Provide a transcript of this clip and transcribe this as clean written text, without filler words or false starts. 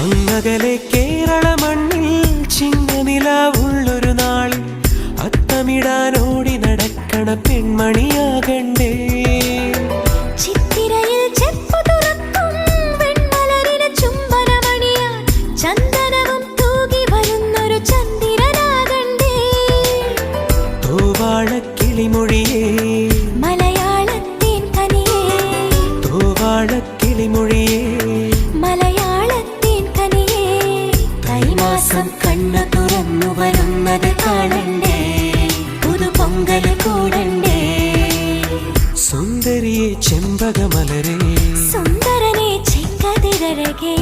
അങ്ങകലെ കേരള മണ്ണിൽ ചിങ്ങനിലാവുള്ളൊരു നാളിൽ അത്തമിടാനോടി നടക്കണ പെൺമണിയാകണ്ടേ. ചിത്തിരയിൽ ചെപ്പു തുറക്കും വെൺമലരിന് ചുംബനമണിയാൻ ചന്ദനവും തൂകി വരുന്നൊരു ചന്ദ്രനാകണ്ടേ. തൂവാഴക്കിളിമൊഴിയേ മലയാളത്തിൻ കനിയേ, തൂവാഴക്കിളിമൊഴിയേ മലയാളത്തിൻ കനിയേ. തൈമാസം കണ്ണു തുറന്നു വരുന്നത് കാണണ്ടേ, പുതുപൊങ്കൽ കൂടണ്ടേ. സുന്ദരിയെ ചെമ്പകമലരേ, സുന്ദരനെ ചെങ്കതിരഴകേ.